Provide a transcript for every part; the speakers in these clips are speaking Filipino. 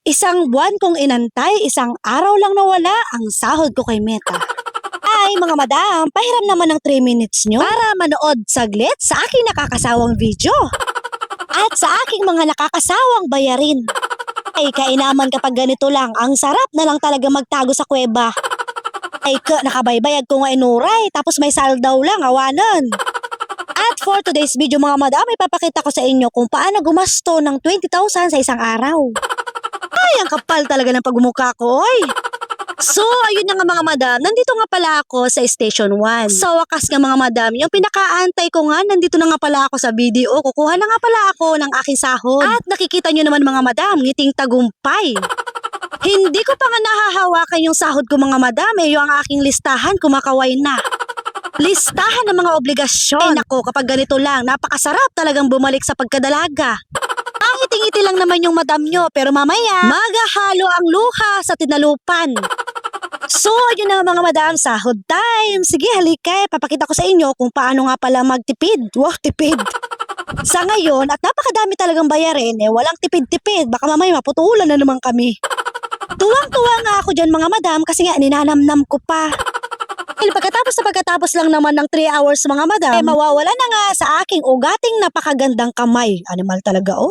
Isang buwan kong inantay, isang araw lang nawala ang sahod ko kay Meta. Ay, mga madam, pahiram naman ng 3 minutes nyo para manood saglit sa aking nakakasawang video. At sa aking mga nakakasawang bayarin. Ay, kainaman kapag ganito lang, ang sarap na lang talaga magtago sa kuweba. Ay, nakabaybayag ko nga inuray, tapos may saldaw lang, awanan. At for today's video mga madam, ipapakita ko sa inyo kung paano gumasto ng 20,000 sa isang araw. Ay, ang kapal talaga ng pagmumukha ko, oy. So, ayun na nga mga madam, nandito nga pala ako sa Station 1. Sa wakas nga mga madam, yung pinakaantay ko nga, nandito na nga pala ako sa video. Kukuha na nga pala ako ng aking sahod. At nakikita nyo naman mga madam, ngiting tagumpay. Hindi ko pa nga nahahawakan yung sahod ko mga madam, yung aking listahan kumakaway na. Listahan ng mga obligasyon. Ay nako, kapag ganito lang, napakasarap talagang bumalik sa pagkadalaga. Ngiti-ngiti lang naman yung madam nyo, pero mamaya, maghahalo ang luha sa tinalupan. So, yun na mga madam, sahod time. Sige, halika, papakita ko sa inyo kung paano nga pala magtipid. Wow, tipid. Sa ngayon, at napakadami talagang bayarin, walang tipid-tipid. Baka mamaya maputulan na naman kami. Tuwang-tuwa nga ako dyan mga madam kasi nga ninanamnam ko pa. Pagkatapos lang naman ng 3 hours mga madam, mawawala na nga sa aking ugating napakagandang kamay. Animal talaga, oh.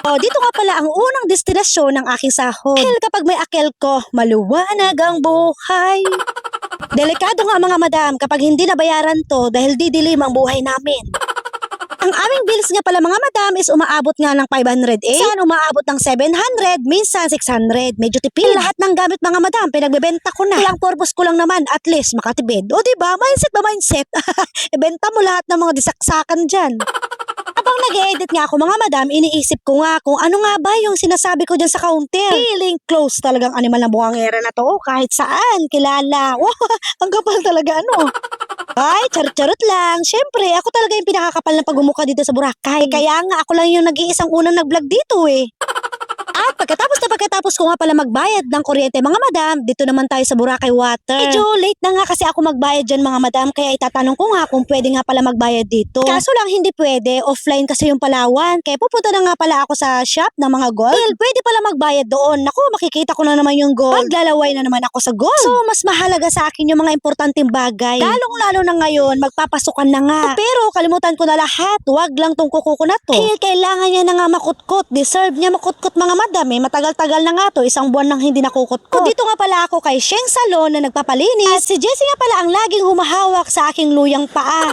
Dito nga pala ang unang destinasyon ng aking sahod. Dahil kapag may akel ko, maluwanag ang buhay. Delikado nga mga madam kapag hindi nabayaran to dahil didilim ang buhay namin. Ang aming bills nga pala mga madam is umaabot nga ng 508. Minsan umaabot ng 700, minsan 600. Medyo tipid. Lahat ng gamit mga madam, pinagbebenta ko na. Ang purpose ko lang naman, at least makatipid. O diba, mindset? Ibenta mo lahat ng mga disaksakan dyan. Habang nag-edit nga ako mga madam, iniisip ko nga kung ano nga ba yung sinasabi ko dyan sa counter. Feeling close talagang animal na buhangera na to. Kahit saan, kilala. Wow, ang kapal talaga ano. Ay, charot lang. Siyempre, ako talaga yung pinakakapal ng pagmumukha dito sa Boracay. Kaya nga, ako lang yung nag-iisang unang nag-vlog dito eh. At pagkatapos ko nga pala magbayad ng kuryente mga madam, dito naman tayo sa Boracay Water. Medyo late na nga kasi ako magbayad dyan mga madam, kaya itatanong ko nga kung pwede nga pala magbayad dito. Kaso lang hindi pwede, offline kasi yung Palawan. Kaya pupunta na nga pala ako sa shop ng mga gold. Well, pwede pala magbayad doon. Naku, makikita ko na naman yung gold. Maglalaway na naman ako sa gold. So, mas mahalaga sa akin yung mga importanteng bagay. Lalong-lalo na ngayon, magpapasukan na nga. Pero kalimutan ko na lahat. Huwag lang tong kuko ko na to. Kailangan niya na nga makutkot. Deserve niya makutkot mga madam. Matagal-tagal na nga to, 1 buwan nang hindi nakukutkot. Dito nga pala ako kay Sheng Salon na nagpapalinis. At si Jessie nga pala ang laging humahawak sa aking luyang paa.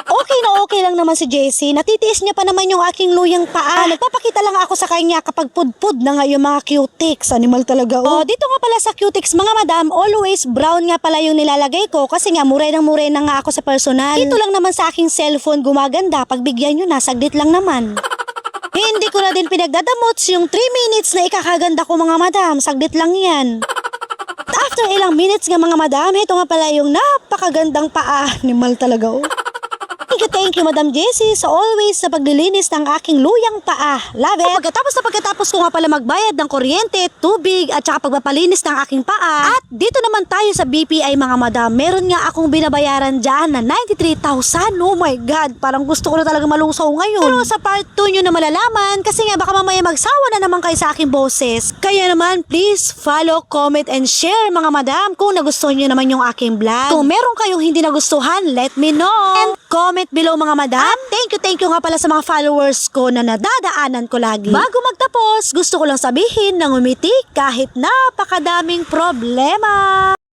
Okay na okay lang naman si Jessie. Natitiis niya pa naman yung aking luyang paa. Nagpapakita lang ako sa kanya kapag pudpud na nga yung mga cutics. Animal talaga, oh. Dito nga pala sa cutics mga madam, always brown nga pala yung nilalagay ko kasi nga muray na nga ako sa personal. Dito lang naman sa aking cellphone gumaganda. Pagbigyan nyo na, saglit lang naman. Hindi ko na din pinagdadamots yung 3 minutes na ikakaganda ko mga madam. Saglit lang yan. After ilang minutes nga mga madam, ito nga pala yung napakagandang paa. Animal talaga, oh. Thank you Madam Jessie sa always sa paglilinis ng aking luyang paa. Love it! Pagkatapos ko nga pala magbayad ng kuryente, tubig at saka pagpapalinis ng aking paa. At dito naman tayo sa BPI mga madam. Meron nga akong binabayaran dyan na 93,000. Oh my God! Parang gusto ko na talaga malusaw ngayon. Pero sa part 2 nyo na malalaman kasi nga baka mamaya magsawa na naman kayo sa aking boses. Kaya naman please follow, comment and share mga madam kung nagustuhan nyo naman yung aking vlog. Kung meron kayong hindi nagustuhan, let me know. And comment below mga madam. Thank you nga pala sa mga followers ko na nadadaanan ko lagi. Bago magtapos, gusto ko lang sabihin na ngumiti kahit napakadaming problema.